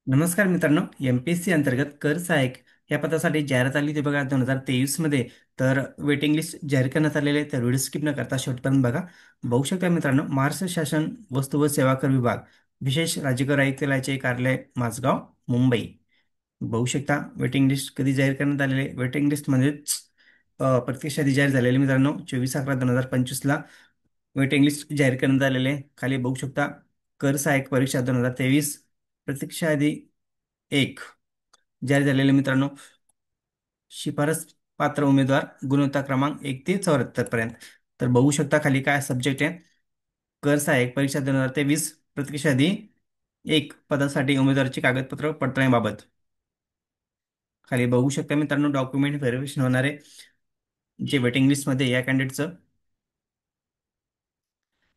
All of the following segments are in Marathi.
नमस्कार मित्रांनो, एमपीएससी अंतर्गत कर सहाय्यक या पदासाठी जाहिरात आली होती बघा 2023 मध्ये. तर वेटिंग लिस्ट जाहीर करण्यात आलेले आहे. तर व्हिडिओ स्किप न करता शेवटपर्यंत बघा. बघू शकता मित्रांनो, महाराष्ट्र शासन वस्तू व सेवा कर विभाग विशेष राज्यकर आयुक्तालयाचे कार्यालय माझगाव, मुंबई. बघू शकता वेटिंग लिस्ट कधी जाहीर करण्यात आलेले. वेटिंग लिस्ट म्हणजेच प्रत्यक्ष आधी जाहीर झालेले मित्रांनो 24/11/2025 वेटिंग लिस्ट जाहीर करण्यात आलेले आहे. खाली बघू शकता कर सहाय्यक परीक्षा 2023 प्रतीक्षा यादी एक जारी झालेले मित्रांनो. शिफारस पात्र उमेदवार गुणवत्ता क्रमांक 1 ते 74 पर्यंत. तर बघू शकता खाली काय सब्जेक्ट आहे. कर सहाय्यक परीक्षा 2023 प्रतीक्षा यादी एक पदासाठी उमेदवाराची कागदपत्र पडताळणीबाबत. खाली बघू शकता मित्रांनो डॉक्युमेंट व्हेरिफिकेशन होणारे जे वेटिंग लिस्टमध्ये या कॅन्डिडेटचं.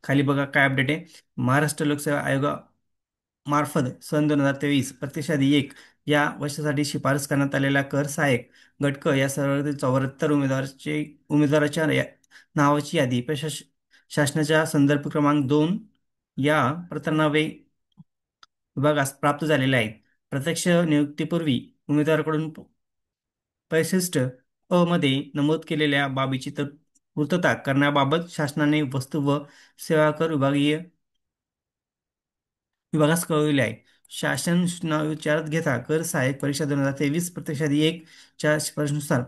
खाली बघा काय अपडेट आहे. महाराष्ट्र लोकसेवा आयोग मार्फत सन 2023 प्रतिशत एक या वर्षासाठी शिफारस करण्यात आलेला कर सहाय्यक गट क या सर्व 74 उमेदवाराच्या नावाची यादी शासनाच्या संदर्भ क्रमांक 2 या प्रकरणावे विभागास प्राप्त झालेले आहेत. प्रत्यक्ष नियुक्तीपूर्वी उमेदवाराकडून 65 अ मध्ये नमूद केलेल्या बाबीची पूर्तता करण्याबाबत शासनाने वस्तू व सेवा कर विभागास कळविले आहे. शासन सूचना विचारात घेता कर सहाय्यक परीक्षा 2023 प्रत्यक्षात एक च्या शिफारशीनुसार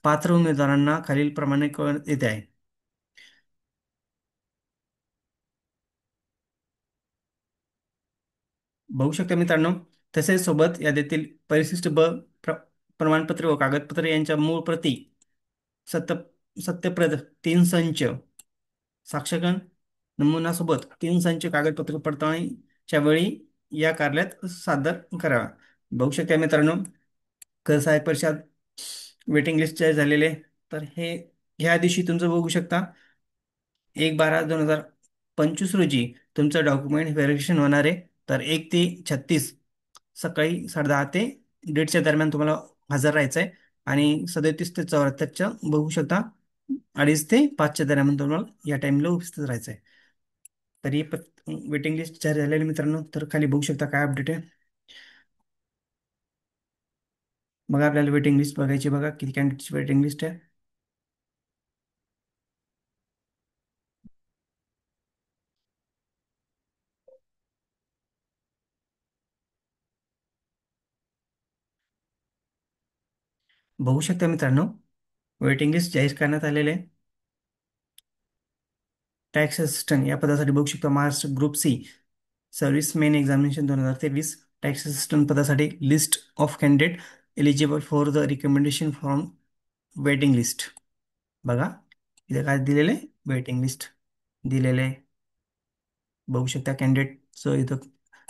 पात्र उमेदवारांना खालील प्रमाणे कळविण्यात येते आहे. बघू शकता मित्रांनो, तसेच सोबत यादीतील परिशिष्ट प्र, प्रमाणपत्र व कागदपत्र यांच्या मूळ प्रती सत्य सत्यप्रत 3 संच साक्षगण नमुनासोबत 3 संच कागदपत्र पडताळणीच्या वेळी या कार्यालयात सादर करावा. बघू शकता मित्रांनो, कर सहाय्यक परीक्षा वेटिंग लिस्ट जाहीर झालेले. तर हे ह्या दिवशी तुमचं बघू शकता 1/12/2025 रोजी तुमचं डॉक्युमेंट व्हेरिफिकेशन होणार आहे. तर 1 ते 36 सकाळी 10:30 ते 1:30च्या दरम्यान तुम्हाला हजर राहायचं आहे. आणि 37 ते 74च्या बघू शकता 2:30 ते 5च्या दरम्यान तुम्हाला या टाइमला उपस्थित राहायचं आहे. तर ही वेटिंग लिस्ट जाहीर झालेली मित्रांनो. तर खाली बघू शकता काय अपडेट आहे. बघा आपल्याला वेटिंग लिस्ट बघायची. बघा किती कॅन्डिडेटची वेटिंग लिस्ट आहे. बघू शकता मित्रांनो, वेटिंग लिस्ट जाहीर करण्यात आलेले आहे. टॅक्स असिस्टंट या पदासाठी बघू शकता Maharashtra group C service main examination 2023 tax assistant पदासाठी list of candidate eligible for the recommendation from waiting list. बघा इथे काय दिलेलं आहे, वेटिंग लिस्ट दिलेले आहे. बघू शकता कॅन्डिडेटचं इथं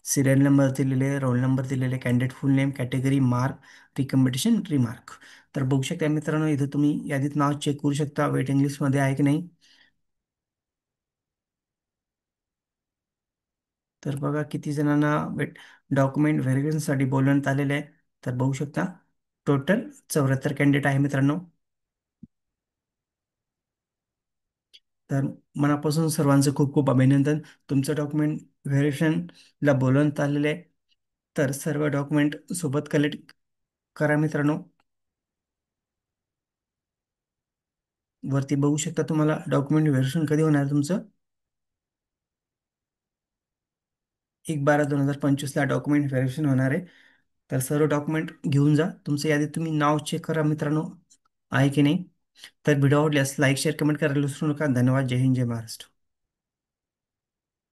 सिरियल नंबर दिलेले आहे, रोल नंबर दिलेले आहे, कॅन्डिडेट फुल name, category, mark, recommendation, remark. तर बघू शकता मित्रांनो, इथं तुम्ही यादीत नाव चेक करू शकता वेटिंग लिस्टमध्ये आहे की नाही. तर बघा किती जणांना डॉक्युमेंट व्हेरिफिकेशनसाठी बोलवण्यात आलेले आहे. तर बघू शकता टोटल 74 कॅन्डिडेट आहे मित्रांनो. तर मनापासून सर्वांचं खूप खूप अभिनंदन. तुमचं डॉक्युमेंट व्हेरिफिकेशनला बोलवण्यात आलेले आहे. तर सर्व डॉक्युमेंट सोबत कलेक्ट करा मित्रांनो. वरती बघू शकता तुम्हाला डॉक्युमेंट व्हेरिफिकेशन कधी होणार आहे तुमचं. 1/12/2025 डॉक्युमेंट व्हेरिफिकेशन होणार आहे. तर सर्व डॉक्युमेंट घेऊन जा. तुमचं यादीत तुम्ही नाव चेक करा मित्रांनो आहे की नाही. तर व्हिडिओ आवडल्यास लाईक शेअर कमेंट करायला विसरू नका. धन्यवाद. जय हिंद, जय महाराष्ट्र.